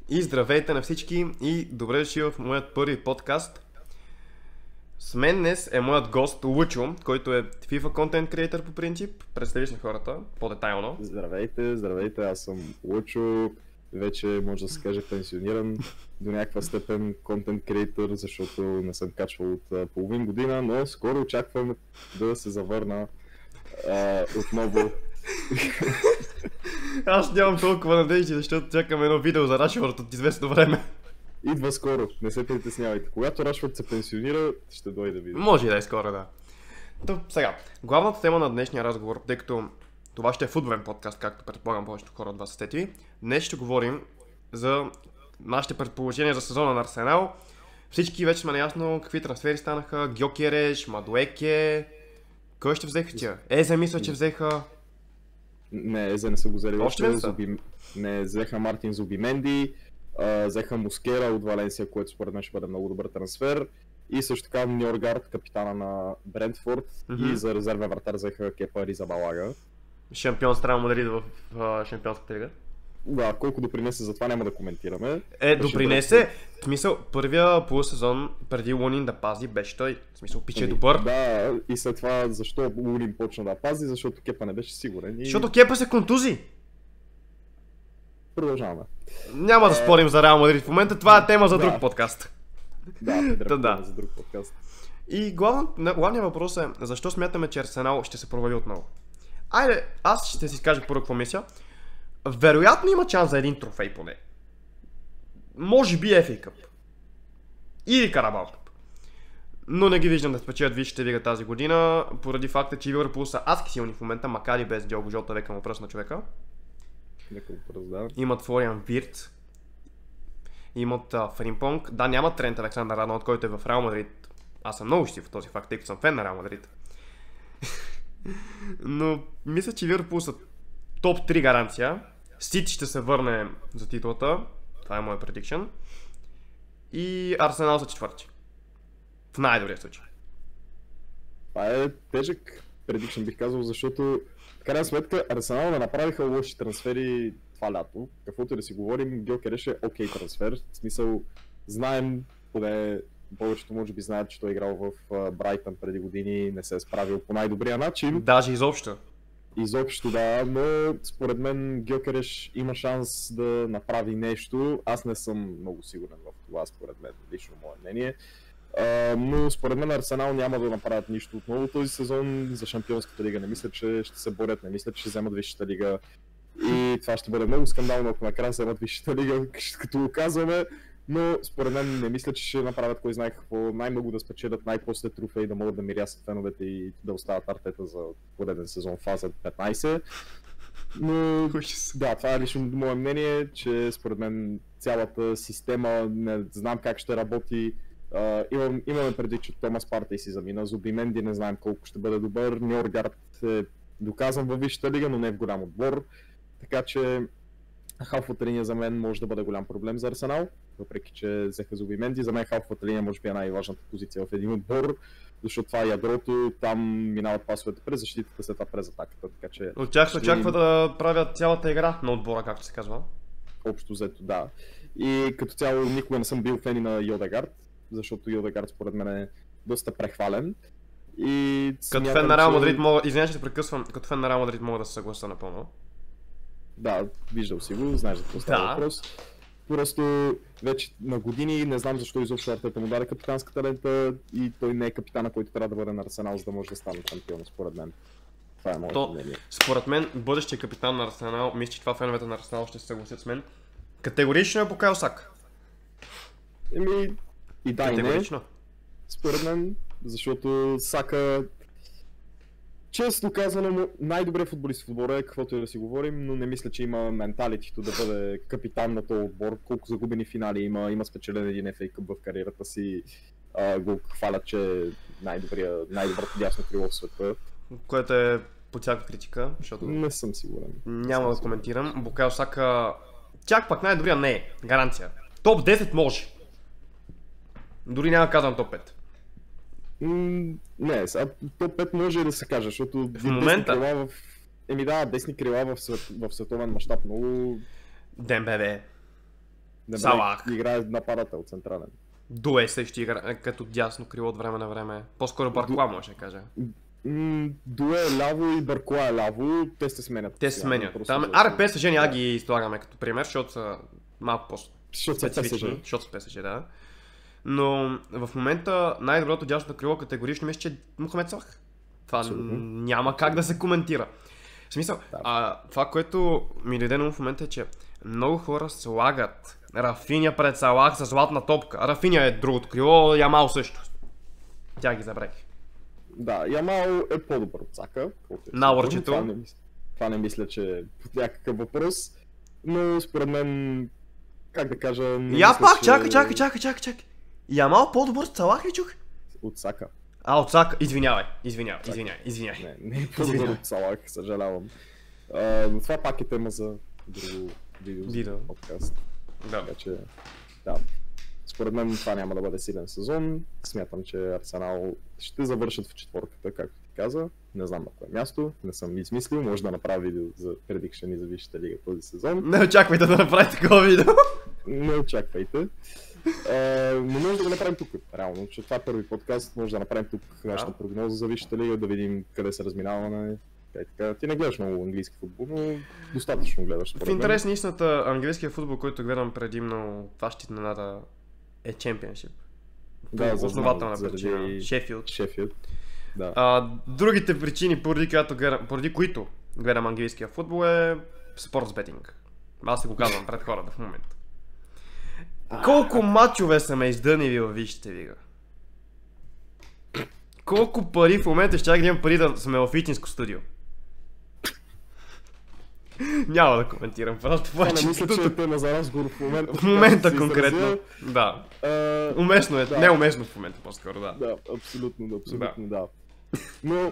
И здравейте на всички и добре дошли в моят първи подкаст. С мен днес е моят гост Лучо, който е FIFA Content Creator по принцип. Представиш на хората по-детайлно. Здравейте, аз съм Лучо. Вече може да се каже пенсиониран до някаква степен контент креатор, защото не съм качвал от половин година, но скоро очаквам да се завърна отново. Аз нямам толкова надежди, защото чакам едно видео за Рашфорд от известно време. Идва скоро, не се притеснявайте. Когато Рашфорд се пенсионира, ще дойде видео. Може и да е скоро, да. То, сега, главната тема на днешния разговор, тъй като това ще е футболен подкаст, както предполагам повечето хора от вас са сетили, днес ще говорим за нашите предположения за сезона на Арсенал. Всички вече сме наясно какви трансфери станаха. Гьокереш, Мадуеке. Кой ще взеха тия? Езе мисля, че взеха. Не, Езе не са го взели. Още не са? Не, взеха Мартин Зубименди, взеха Мускера от Валенсия, което според мен ще бъде много добър трансфер. И също така Ньоргард, капитана на Брентфорд, и за резервен вратар взеха Кепа Ризабалага. Шампион с Реал Мадрид в Шампионската лига. Да, колко допринесе за това няма да коментираме. Допринесе. В смисъл, първия полусезон преди Лунин да пази беше той. В смисъл, пиче е добър. Да, и след това защо Лунин почна да пази, защото Кепа не беше сигурен. Защото Кепа се контузи. Продължаваме. Няма да спорим за Реал Мадрид в момента, това е тема за друг подкаст. Да, за друг подкаст. И главният въпрос е, защо смятаме, че Арсенал ще се провали отново? Айде, аз ще си кажа първо какво мисля. Вероятно има шанс за един трофей поне. Може би FA Cup. Или Карабал Cup. Но не ги виждам да спечелят Висшата лига тази година, поради факта, че Ливърпул са адски силни в момента, макар и без Дiogo Jota, века му пръсна човека. Имат Флориан Вирц. Имат Фримпонг. Да, нямат Трент Александър Арнолд, който е в Реал Мадрид. Аз съм много щастлив в този факт, тъй като съм фен на Реал Мадрид. Но мисля, че Ливърпул са топ 3 гаранция. Сити ще се върне за титлата. Това е моят предикшън. И Арсенал са четвърти. В най-добрия случай. Това е тежък предикшън, бих казал, защото в крайна сметка Арсенал не направиха лоши трансфери това лято. Каквото и да си говорим, Гьокереш е окей трансфер. В смисъл, знаем, поне повечето може би знаят, че той е играл в Брайтън преди години, не се е справил по най-добрия начин. Даже изобщо. Изобщо да, но според мен Гьокереш има шанс да направи нещо. Аз не съм много сигурен в това, според мен, лично мое мнение. Но според мен Арсенал няма да направят нищо отново този сезон за Шампионската лига. Не мисля, че ще се борят, не мисля, че ще вземат Висшата лига. И това ще бъде много скандално, ако накрая вземат Висшата лига, като го казваме. Но според мен не мисля, че ще направят кой знае какво, най-много да спечелят най-после трофей, да могат да мирясат феновете и да остават Артета за пореден сезон фаза 15. Но да, това е лично мое мнение, че според мен цялата система, не знам как ще работи. Имаме преди, че Томас Партей си замина, Зубименди не знаем колко ще бъде добър, Ньоргард е доказан във Висшата лига, но не е в голям отбор, така че халфовата линия за мен може да бъде голям проблем за Арсенал, въпреки че взеха Зубименди. За мен халфовата линия може би е най-важната позиция в един отбор, защото това е ядрото, там минават пасовете през защитата, след това през атаката, така че... От тях се очаква да правят цялата игра на отбора, както се казва. Общо взето, да. И като цяло никога не съм бил фен на Йодегард, защото Йодегард според мен е доста прехвален. И като фен на Реал Мадрид мога, извиня, че се прекъсвам, като фен на Реал Мадрид мога да се съглася напълно. Да, виждал си го, знаеш за какво става въпрос. Просто вече на години не знам защо изобщо Артета му даде капитанската лента и той не е капитана, който трябва да бъде на Арсенал, за да може да стане шампион, според мен. Това е моето мнение. Според мен, бъдещия капитан на Арсенал, мисля, че това феновете на Арсенал ще се съгласят с мен. Категорично е Букайо Сака. И да, и не. Според мен, защото Сака, често казано, най-добрият футболист в отбора е, каквото и да си говорим, но не мисля, че има менталитето да бъде капитан на този отбор. Колко загубени финали има спечелен един FA Cup в кариерата си, го хвалят, че е най-доброто дясно крило в света. Което е по всяка критика, защото... Не съм сигурен. Няма да коментирам. Букайо Сака, чак пак най-добрия не е, гаранция. Топ 10 може. Дори няма да казвам топ 5. Не, топ 5 може и да се каже, защото в момента... десни крила в световен мащаб много... Дембеле. Салах. Играе нападател централен. Дуе също игра като дясно крило от време на време. По-скоро Баркла може да кажа. Дуе е ляво и Баркла е ляво, те се сменят. Те се сменят. Там ПСЖ няма ги излагаме като пример, защото са малко по-специфични. Защото са ПСЖ, да. Но в момента най-доброто дясното крило категорично мисля, че е Мохамед Салах. Това няма как да се коментира. В смисъл, това, което ми дойде на в момента е, че много хора слагат Рафиня пред Салах с златна топка. Рафиня е другото крило, Ямал също. Тя ги забравих. Да, Ямал е по-добър от Сака. Навърчето. Това не мисля, че е под някакъв въпрос. Но според мен, как да кажа... Я пак, чакай. Ямал по-добър от Салах ли чух? От Сака. От Сака, извинявай. Не е по-добър от Салах, съжалявам. Но това пак е тема за друго видео. Подкаст. Да. Така че, да. Според мен това няма да бъде силен сезон. Смятам, че Арсенал ще завършат в четворката, както ти каза. Не знам на кое място, не съм измислил. Може да направя видео за предикшени за Висшата лига този сезон. Не очаквайте да направите такова видео. Не очаквайте. Но може да го направим тук, реално, че това е първи подкаст, може да направим тук нашата прогноза за Висшата лига, да видим къде се разминаваме. Ти не гледаш много английски футбол, но достатъчно гледаш. В интерес на истината, английския футбол, който гледам предимно, това ще изненада, е Championship. Да, основателна причина. Шефилд. Да. Другите причини, поради които гледам английския футбол е спортс бетинг. Аз си го казвам пред хората в момента. Колко мачове са ме издънили във Висшата лига? Колко пари в момента ще имам пари да сме в истинско студио? Няма да коментирам, просто повече. Не мисля, че е тема за разговор в момента. В момента конкретно, да. Уместно е, неуместно в момента по-скоро, да. Да, абсолютно, да. Но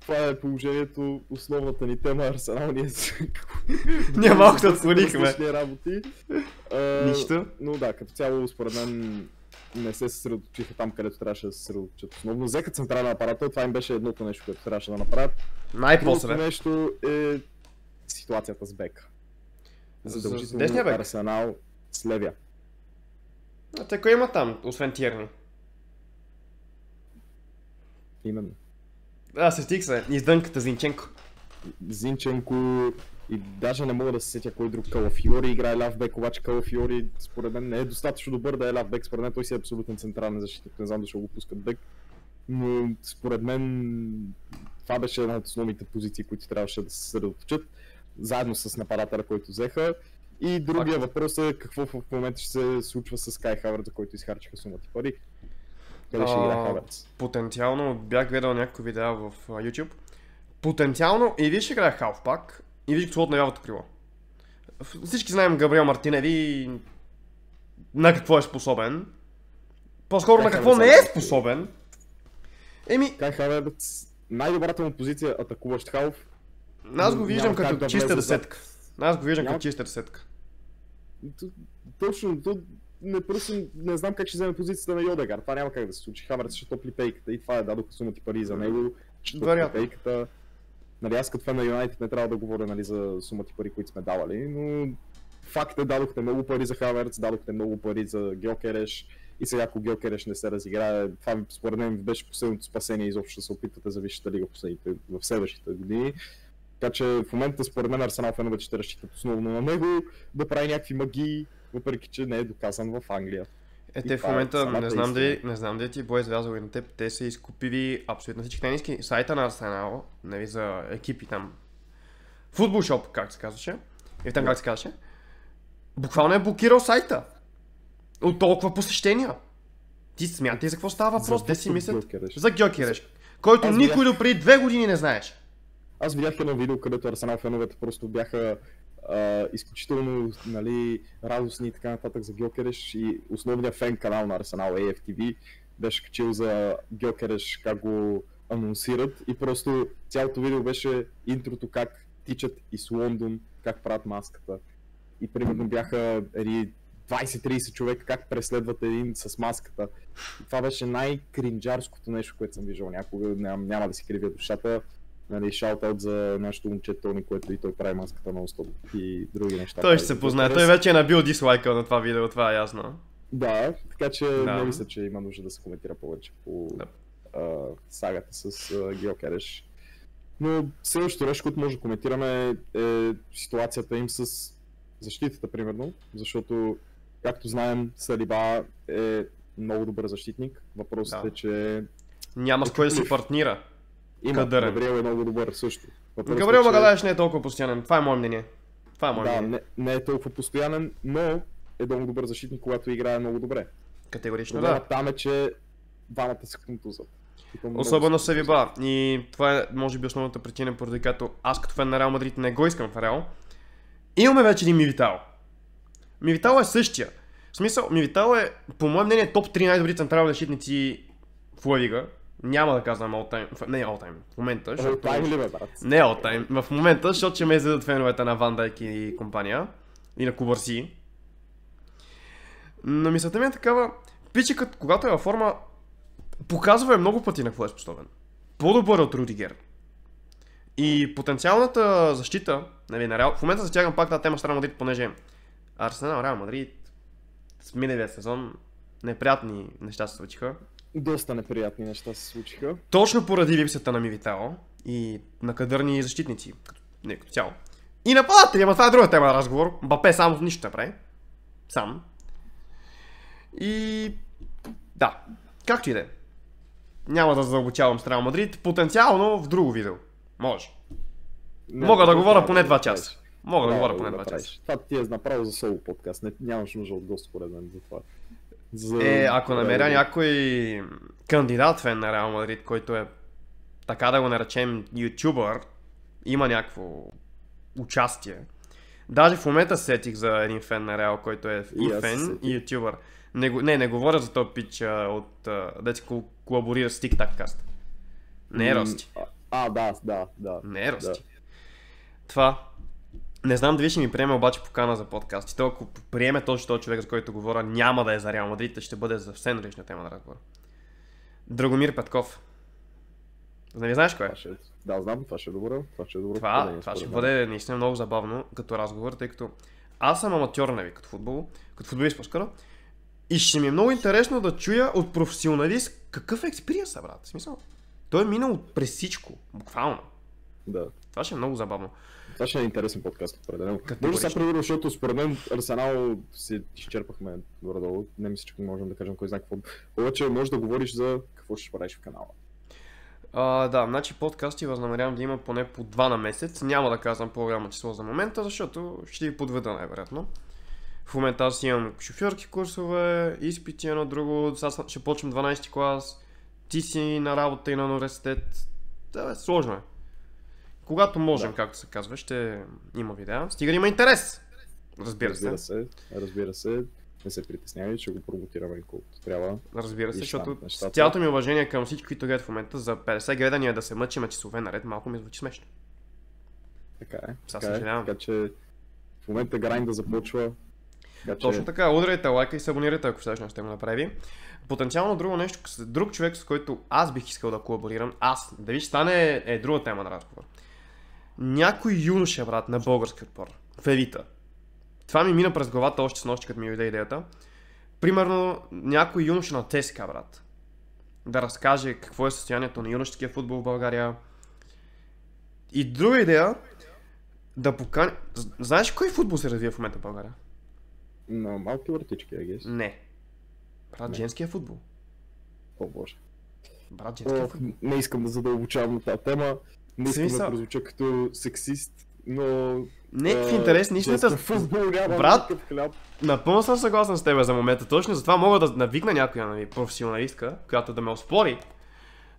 това е положението, основната ни тема Арсенал, ние малко се отклонихме. Нищо. Но да, като цяло според мен не се съсредоточиха там, където трябваше да се съсредоточат основно. Взеха централен апарат, това им беше едното нещо, което трябваше да направят. Най-после. Другото нещо е ситуацията с бека. Задължително Арсенал с левия. Те кой има там, освен Тирни? Именно. Се стих се, издънката Зинченко и даже не мога да се сетя кой друг. Калафиори играе ляв-бек, обаче Калафиори според мен не е достатъчно добър да е ляв-бек, според мен той си е абсолютен централен защитник, не знам защо го пускат бек. Но според мен това беше една от основните позиции, които трябваше да се съсредоточат, заедно с нападателя, който взеха. И другия въпрос е какво в момента ще се случва с Кай Хаверц, за който изхарчиха сумата пари. Къде ще играе Хаверц? Потенциално бях гледал някакво видео в YouTube. Потенциално или ще играе халфбак, или ще на лявото крило. Всички знаем Габриел Мартинели на какво е способен. По-скоро на какво не е способен. Кай Хаверц, най-добрата му позиция атакуващ халф. Аз го виждам като чиста десетка. Точно, не знам как ще вземе позицията на Йодегар. Това няма как да се случи. Хаверц ще топли пейката и това е, дадоха сумати пари за него. Ще топли пейката. Нали, аз като фен на Юнайтед не трябва да говоря, нали, за сумати пари, които сме давали, но факт е, дадохте много пари за Хаверц, дадохте много пари за Гьокереш и сега ако Гьокереш не се разиграе, това според мен беше последното спасение изобщо да се опитвате за Висшата лига в следващите години. Така че в момента според мен Арсенал феновете ще разчитат основно на него да прави някакви магии, въпреки че не е доказан в Англия. Те в момента не знам дали ти бой излязъл и на теб, те са изкупили абсолютно всички тениски сайта на Арсенал, нали, за екипи там. Футбол шоп, как се казваше, и там как се казваше. Буквално е блокирал сайта. От толкова посещения. Ти смятай за какво става въпрос, те си мислят за Гьокереш, който никой до преди 2 години не знаеш. Аз видях едно видео, където Арсенал феновете просто бяха изключително, нали, радостни и така нататък за Гьокереш и основният фен канал на Арсенал, AFTV, беше качил за Гьокереш как го анонсират и просто цялото видео беше интрото как тичат из Лондон, как правят маската и примерно бяха 20-30 човека как преследват един с маската. И това беше най-кринджарското нещо, което съм виждал някога, няма да си кривя душата. Нали, шаутаут за нашото момче Тони, което и той прави маската на стоп и други неща. Той ще се познае, той вече е набил дислайка на това видео, това е ясно. Да, така че Да. не мисля, че има нужда да се коментира повече по сагата с Геокереш. Но следващото нещо, което може да коментираме е ситуацията им с защитата, примерно, защото, както знаем, Салиба е много добър защитник. Въпросът е, че няма с кой да си партнира. има, Кадърен. Габриел е много добър също. Въпросът Габриел е, че- Магалаеш не е толкова постоянен, това е мое мнение. Това е мое Да, мнение. не е толкова постоянен, но е много добър защитник, когато играе много добре. Категорично Проблемът да. там е, че двамата се контузат. И то много Особено се Салиба. И това е, може би, основната причина, поради която аз като фен на Реал Мадрид не го искам в Реал. Имаме вече един Мивитао. Мивитао е същия. В смисъл, Мивитао е, по мое мнение, топ 3 най-добри централни защитници в Ла Лига. Няма да казвам all-time, не all-time, в момента, контузат. защото... All-time ли бе, брат? Не all-time, в момента, защото ще ме изядат феновете на Ван Дайк и компания. И на Кубарси. Но мисълта ми е такава, пичикът, когато е във форма, показва много пъти на какво е способен. По-добър от Рудигер. И потенциалната защита, нали, на Реал... В момента затягам пак тази тема с Реал Мадрид, понеже Арсенал, Реал Мадрид, с миналия сезон, неприятни неща се случиха. Доста неприятни неща се случиха. Точно поради липсата на Мивитао и на кадърни защитници, не като цяло. И нападатели, ама това е друга тема на разговор. Мбапе само нищо не прави. Сам. И... да, както и да е. Няма да задълбочавам с Реал Мадрид, потенциално в друго видео. Може. Мога да говоря поне 2 часа. Мога да говоря поне 2 часа. Това ти е направо за соло подкаст, нямаш нужда от гост според мен за това. Ако намеря някой кандидат фен на Реал Мадрид, който е, така да го наречем, ютубър, има някакво участие. Даже в момента сетих за един фен на Реал, който е и фен, и ютубър. Не говоря за този пич от дете колаборира с TikTok-каст. Не е Рости. Да. Не е Рости. Това. Не знам дали ще ми приеме обаче покана за подкаст. И то, ако приеме точно този човек, за който говоря, няма да е за Реал Мадрид, ще бъде за съвсем различна тема на разговор. Драгомир Петков. Нали знаеш кой е? Да, знам, това ще е добро. Това ще бъде наистина много забавно като разговор, тъй като аз съм аматьор, нали, като футболист по-скоро. И ще ми е много интересно да чуя от професионалист какъв е експириенс, брат. В смисъл, той е минал през всичко, буквално. Да. Това ще е много забавно. Това ще е интересен подкаст, определено. Може сега примерно, защото според мен Арсенал се изчерпахме горе-долу. Не мисля, че можем да кажем кой знае какво. Повече можеш да говориш за какво ще правиш в канала. Да, значи подкасти възнамерявам да има поне по 2 на месец. Няма да казвам по-голямо число за момента, защото ще ви подведа най-вероятно. В момента аз имам шофьорски курсове, изпити едно друго, сега ще почвам 12 клас, ти си на работа и на университет. Да, сложно е. Когато можем, както се казва, ще има видеа. Стига да има интерес. Разбира се. Не се притеснявай, ще го промотираме колкото трябва. Разбира се, защото с цялото ми уважение към всички, които гледат в момента, за 50 гледания да се мъчим часове наред, малко ми звучи смешно. Така е. Така че в момента грайн да започва. Точно така, ударайте лайка и се абонирайте, ако все още не го направи. Потенциално друго нещо, друг човек, с който аз бих искал да колаборирам, дали ще стане е друга тема на разговор. Някой юноша, брат, на български отбор, в елита. Това ми мина през главата още с нощи, като ми дойде идеята. Примерно, някой юноша на ЦСКА, брат. Да разкаже какво е състоянието на юношеския футбол в България. И друга идея, да покани... Знаеш кой футбол се развива в момента в България? На малки вратички, агес. Не. Брат, женския футбол. О, боже. Брат, женския футбол. Не искам да задълбочавам на тази тема. Не искам да прозвуча като сексист, но... Не, в интерес, истината. Брат, напълно съм съгласен с теб за момента. Точно затова мога да навикна някоя професионалистка, която да ме оспори.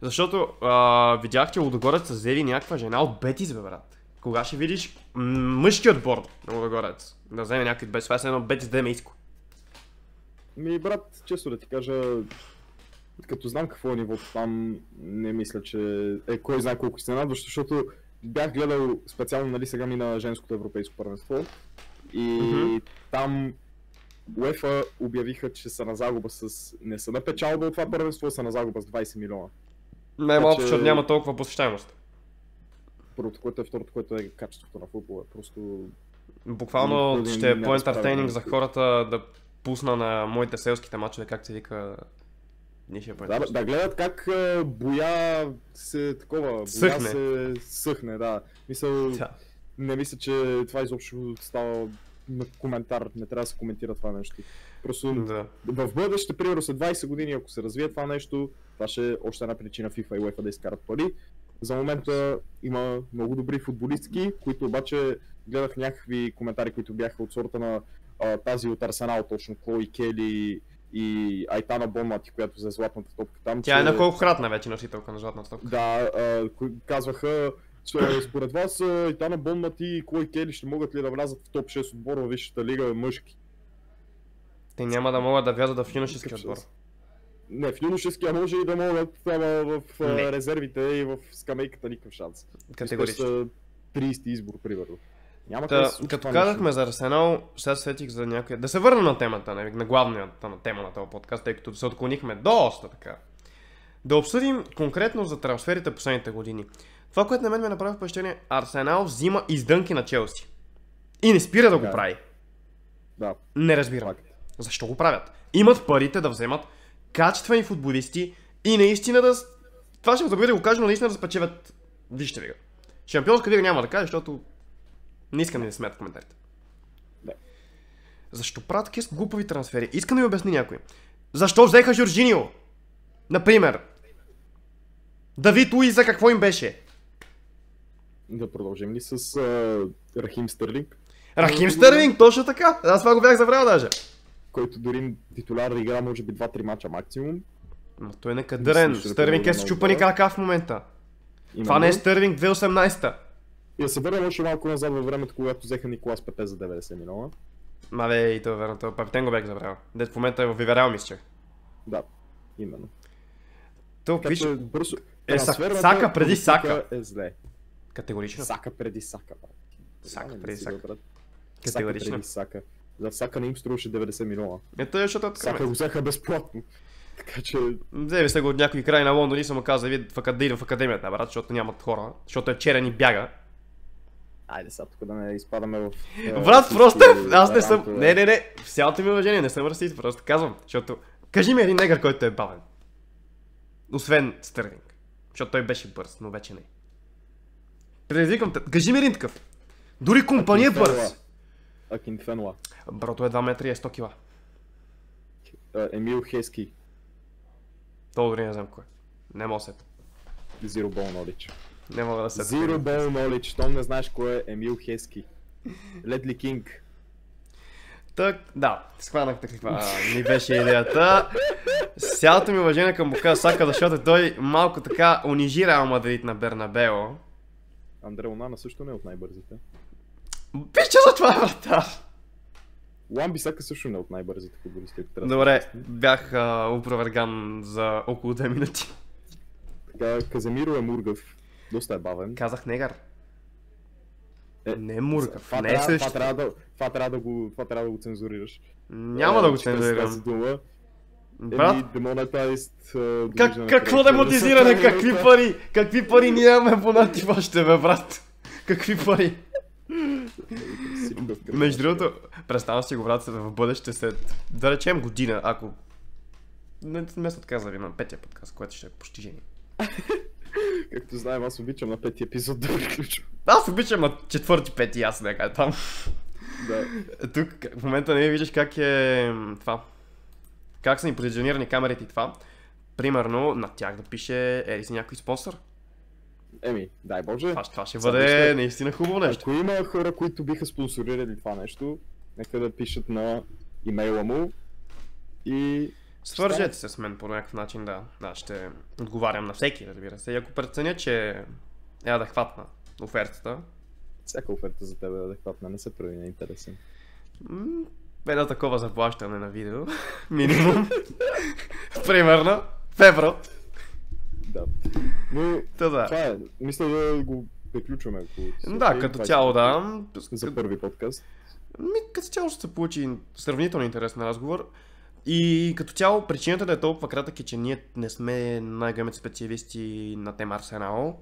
Защото видях, че Лудогорец са взели някаква жена от Бетис, бе, брат. Кога ще видиш мъжки отбор на Лудогорец? Да вземе някой от Бетис, това е едно Бетис да е мейско. Брат, често да ти кажа, като знам какво е нивото там, не мисля, че кой знае колко изненадващо, защото бях гледал специално, нали, сега ми на женското европейско първенство и там УЕФА обявиха, че са на загуба с... не са на печалба от това първенство, са на загуба с 20 милиона. Най-малко, защото няма толкова посещаемост. първото, което е, второто, което е качеството на футбола. Просто... Буквално ще е не по-ентертейнинг за разправя хората да пусна на моите селските мачове, как се вика... Ние ще е да гледат как боя се такова, Съхне. боя се съхне, да. Мисъл, Да. не мисля, че това изобщо става на коментар, не трябва да се коментира това нещо. Просто Да. в бъдеще, примерно след 20 години, ако се развие това нещо, това ще е още една причина FIFA и UEFA да изкарат пари. За момента има много добри футболистки, които обаче гледах някакви коментари, които бяха от сорта на тази от Арсенал, точно Клои Кели и Айтана Бонмати, която взе златната топка там. Тя е на колкократна вече носителка на златната топка. Да, казваха, че според вас Айтана Бонмати и Клои Кели ще могат ли да влязат в топ 6 отбор във Висшата лига мъжки? Те няма да могат да влязат в юношески отбор. Не, в юношеския може и да могат, ама в Не. резервите и в скамейката никакъв шанс. Категорично. Са 30 избор, примерно. Няма Та, как да се случи като това казахме нещо. за Арсенал, сега сетих за някоя... Да се върнем на темата, на главната на тема на този подкаст, тъй като се отклонихме доста така. Да обсъдим конкретно за трансферите последните години. Това, което на мен ме направи впечатление, Арсенал взима издънки на Челси. И не спира да го Да. прави. Да, Не разбирам. факт. Защо го правят? Имат парите да вземат качествени футболисти и наистина да... Това ще ме забрави да го кажа, но наистина да спечелят Висшата лига. Шампионска лига няма да кажа, защото не искам да смятат коментарите. Да. Защо правят такива глупави трансфери? Искам да ми обясни някой. Защо взеха Жоржинио? Например. Давид Луиз за какво им беше? Да продължим ли с Рахим Стърлинг, Рахим Стърлинг, точно така. Аз това го бях забравил даже. който дори титуляр игра може би 2-3 мача максимум. Но той е некадърен. Мислиш, че Стърлинг е да с продължим чупани отбора? крака в момента. Именно. Това не е Стърлинг 2018-та. И да се върнем още малко назад във времето, когато взеха Николас Пепе за 90 милиона. Мале, и това е верно, това Паптен го бях забравил. Дет в момента е в Виверал, мисля. Да, именно. То Така виж, че бързо... Е, трансферната Сака преди политика Сака. е зле. категорично. Сака преди Сака, брат. Сака Знам ли преди си, Сака. брат? Категорично. Сака преди Сака. За Сака не им струваше 90 милиона. Ето е, защото е Сака така. го взеха безплатно. Така че... Взели се го от някой край на Лондон и съм му казал, да идва в академията, брат, защото нямат хора, защото е черен и бяга. Айде сега тук да не изпадаме в... Брат, всички просто аз не съм... рантове. Не, в цялото ми уважение, не съм расист, просто казвам, защото... Кажи ми един негър, който е бавен. Освен Стърлинг. Защото той беше бърз, но вече не. Предизвикам те. Кажи ми един такъв. Дори компания е бърз. Акинфенуа. Брато е 2 метра и е 100 кила. Емил Хески. Това дори не знам кой. Не мога да се. Zero Ball Knowledge. Не мога да се. Zero Ball Knowledge. Том не знаеш кой е Емил Хески. Ледли Кинг. Так, да, схванахте каква ми беше идеята. С цялото ми уважение към Бука Сака, защото той малко така унижи Реал Мадрид на Бернабео. Андре Онана също не е от най-бързите. Пича за това, вратар! Ламби Сака също не е от най-бързите футболисти. ако трябва да Добре, сме честни. бях опроверган за около 2 минути. Така, Каземиро е мургав. Доста е бавен. Казах негър. Е, Не е мургав, Това не е трябва, също. това трябва да го цензурираш. Няма да го Чрез тази цензурирам. дума. Брат, Демонетайст. какво демотизиране, какви пари? Какви пари нямаме абонати още, бе, брат? Какви пари? Между другото, представям си го, брат, в бъдеще след, да речем година, ако... Вместо така зави на петия подкаст, което ще е постижение. Както знаем, аз обичам на пети епизод да приключвам. Аз обичам на четвърти, пети, аз някъде там. Да. Тук в момента не виждаш как е това. Как са ни позиционирани камерите и това. Примерно на тях да пише ели си някой спонсор. Еми, дай Боже. Това ще Сега бъде вижте, наистина хубаво нещо. Ако има хора, които биха спонсорирали това нещо, нека да пишат на имейла му и... Свържете се с мен по някакъв начин, да. Да, ще отговарям на всеки, разбира се. И ако преценя, че е адекватна офертата, Всяка оферта за теб е адекватна, не се прави неинтересен. едно такова заплащане на видео, минимум. Примерно, в евро. Да. Но Та да. това е. Мисля да го приключваме. Ако Да, като цяло да. За първи подкаст. Като цяло ще се получи сравнително интересен разговор. И като цяло причината да е толкова кратък е, че ние не сме най-големите специалисти на тема Арсенал.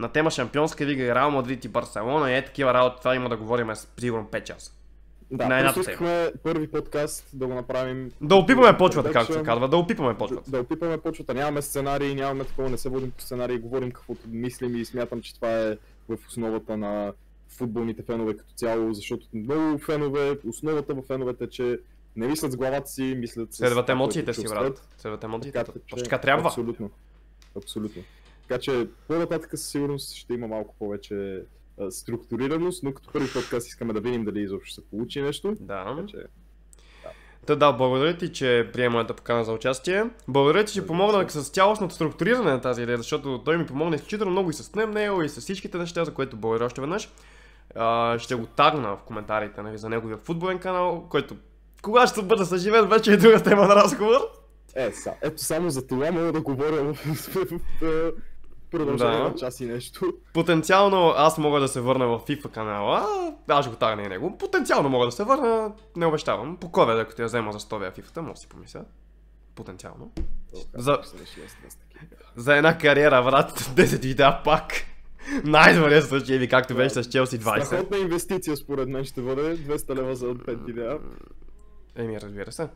на тема Шампионска лига и Реал Мадрид и Барселона и такива работи, това има да говорим с сигурно 5 часа. Да, на едната просто искахме първи подкаст да го направим. Да опипаме почвата, както се казва, да опипаме почвата. Да опипаме почвата, нямаме сценарии, нямаме такова, не се водим по сценарии, говорим каквото мислим и смятам, че това е в основата на футболните фенове като цяло, защото много фенове, основата в феновете е, че не мислят с главата си, мислят с... Следват емоциите си, брат. Следват емоциите. Точно така трябва. Абсолютно. Абсолютно. Така че по-нататък със сигурност ще има малко повече структурираност, но като първи подкаст искаме да видим дали изобщо се получи нещо. Да. Така че... Да, благодаря ти, че приема моята покана за участие. Благодаря ти, че помогна с цялостното структуриране на тази идея, защото той ми помогна изключително много и с него, и с всичките неща, за което благодаря още веднъж. Ще го тагна в коментарите, нали, за неговия футболен канал, който кога ще бъде съживен, вече е друга тема на разговор. Ето само за това мога да говоря в продължение на час и нещо. Потенциално аз мога да се върна в FIFA канала, аз ще го тагна и него. Потенциално мога да се върна, не обещавам. По COVID, ако я взема за 100 FIFA-та, може да си помисля. Потенциално. За една кариера, брат, 10 видеа пак. Най-добре случай ви, както беше с Челси 20. Страхотна инвестиция според мен ще бъде 200 лева за 5 видеа. Разбира се.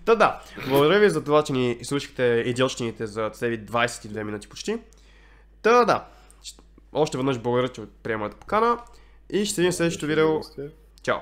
Да, благодаря ви за това, че ни слушахте идиотщините за цели 22 минути почти. Да, още веднъж благодаря, че приемате покана и ще се видим в следващото видео. Чао!